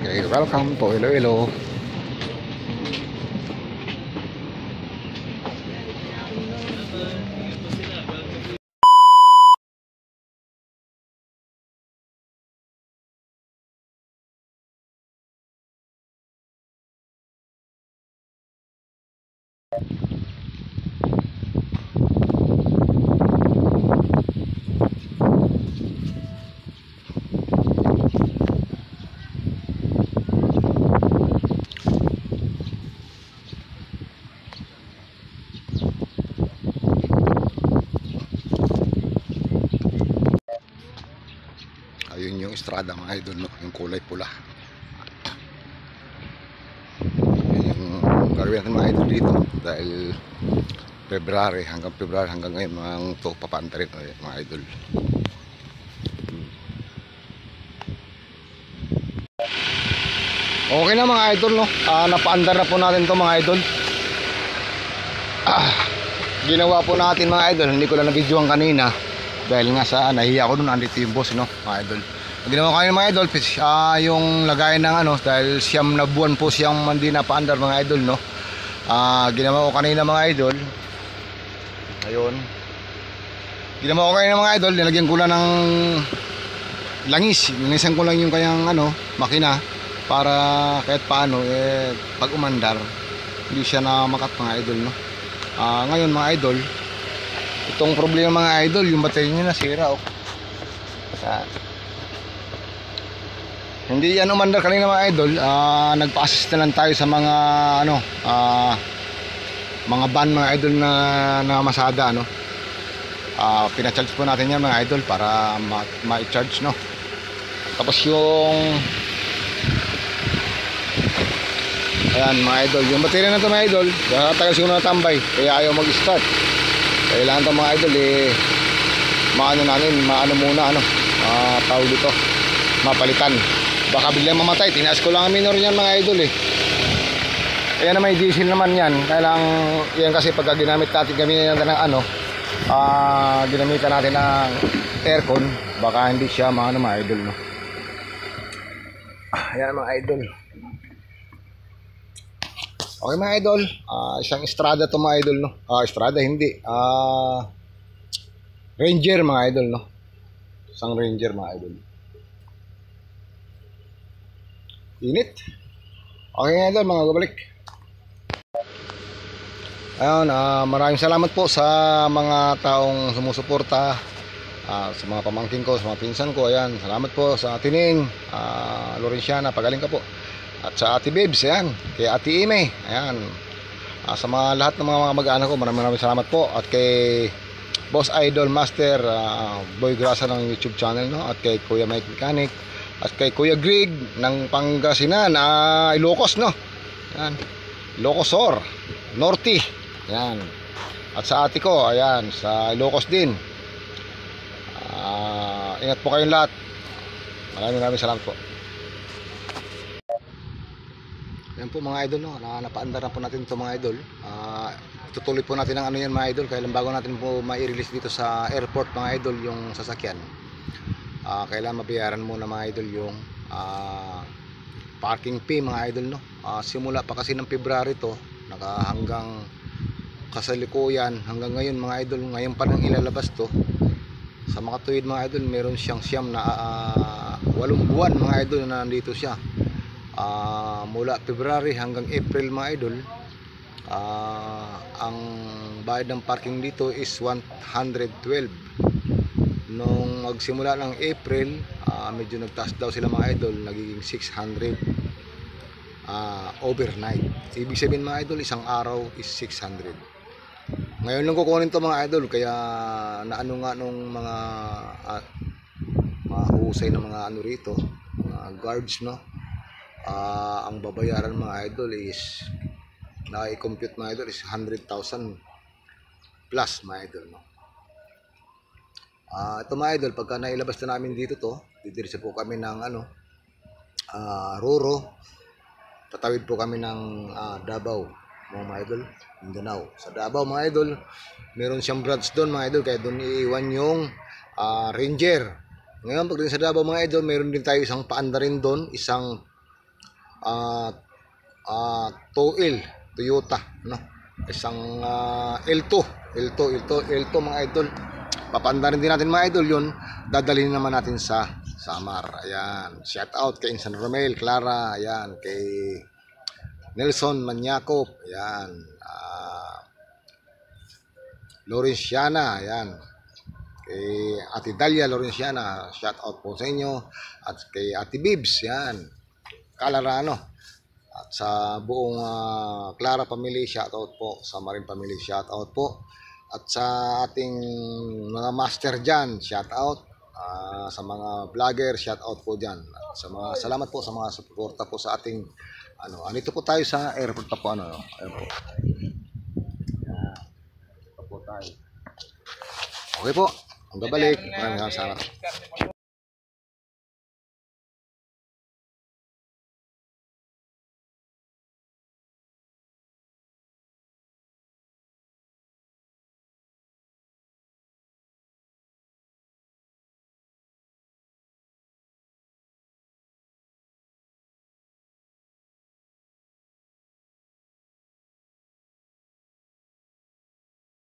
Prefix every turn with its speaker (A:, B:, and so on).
A: Okay, welcome to Iloilo. Ayun yung estrada mga idol, no? Yung kulay pula. Yung gagawin natin mga idol dito dahil February hanggang ngayon mga to papanta rin mga idol. Okay na mga idol, no? Napaandar na po natin to mga idol. Ginawa po natin mga idol, hindi ko lang na-videoan kanina dahil nga sa nahiya ko doon, andito yung boss, no mga idol. Ginawa ko kanina mga idol, yung lagayan ng ano, dahil siyam na buwan po siyang hindi napaandar mga idol, no. Ginawa ko kanina mga idol. Ayun. Ginawa ko kanina mga idol, nilagyan ko lang ng langis. Langisan ko lang yung kanyang ano, makina para kahit paano pag umandar hindi siya na makat mga idol, no. Ngayon mga idol, itong problema mga idol, yung battery niya nasira, oh. Hindi yan umandar kanina mga idol. Nagpa-assist na lang tayo sa mga ano, mga van mga idol na masada, no. Pina-charge po natin yan mga idol para ma-charge, no. Tapos yung ayan mga idol, yung baterya na ito mga idol, tagal siguro natambay kaya ayaw mag-start. Kailangan ito mga idol maano muna ano, tawag dito, mapalitan, baka biglang mamatay. Tinaas ko lang ang minor niyan mga idol Ayan na, may diesel naman yan. Kailangan yan kasi pagka gamitan natin ng ano, ginamitan natin ng aircon, baka hindi siya maano mga idol, no. Ayan mga idol. Okay mga idol, isang Estrada to mga idol, no. Estrada hindi, Ranger mga idol, no. Isang Ranger mga idol. Init. Okay mga idol, mga gabalik. Ayun, maraming salamat po sa mga taong sumusuporta, sa mga pamangkin ko, sa mga pinsan ko. Ayan, salamat po sa Tining, Lorenciana, pagaling ka po. At sa Ate Bibs, ayan, kay Ate Ime, ayan, sa mga lahat ng mga mag-anak ko, maraming salamat po. At kay Boss Idol Master Boy Grasa ng YouTube channel, no. At kay Kuya Mike Mechanic, at kay Kuya Greg ng Pangasinan, Ilocos, no. Ayan, Ilocosor Norte, ayan. At sa ate ko, ayan, sa Ilocos din. Ingat po kayong lahat. Maraming salamat po. Yan po mga idol, no, napaandar na po natin ito mga idol. Tutuloy po natin ang ano yan mga idol, kailan bago natin po mai-release dito sa airport mga idol yung sasakyan. Kailangan mabayaran muna mga idol yung parking fee mga idol, no. Simula pa kasi ng February to, hanggang kasalikuyan hanggang ngayon mga idol, ngayon pa nang ilalabas to. Sa mga tuwid mga idol, meron siyang siyam na 8 buwan mga idol na nandito siya. Mula February hanggang April mga idol, ang bayad ng parking dito is 112. Nung magsimula ng April, medyo nagtaas daw sila mga idol, nagiging 600 overnight. Ibig sabihin mga idol, isang araw is 600. Ngayon lang kukunin to mga idol, kaya naano nga nung mga husay ng mga ano rito, mga guards, no. Ang babayaran mga idol is, na-compute mga idol, is 100,000 plus mga idol, no. Ito mga idol, pagka nailabas na namin dito to, didirisa po kami ng ano, Roro, tatawid po kami ng Davao mga idol, Mindanao. Sa Davao mga idol, meron siyang branch doon mga idol, kaya doon iiwan yung Ranger. Ngayon pagdating sa Davao mga idol, meron din tayo isang paanda rin doon, isang Toil Toyota, no? Isang L2 mga idol. Papandarin din natin mga idol yun. Dadalhin naman natin sa Samar. Ayan. Shout out kay Insan Romel, Clara. Ayan. Kay Nelson Manyakop. Ayan. Lorenciana. Ayan. Kay Ate Dalia Lorenciana. Shout out po sa inyo. At kay Ate Bibs. Ayan. Kalarano. At sa buong Clara family, shout out po. Sa Marin family, shout out po. At sa ating mga master dyan, shout out. Sa mga vlogger, shout out po dyan. At sa mga salamat po sa mga suporta po sa ating andito po tayo sa airport pa po ayun po. Ito po tayo. Okay po. Ang babalik. Maraming salamat.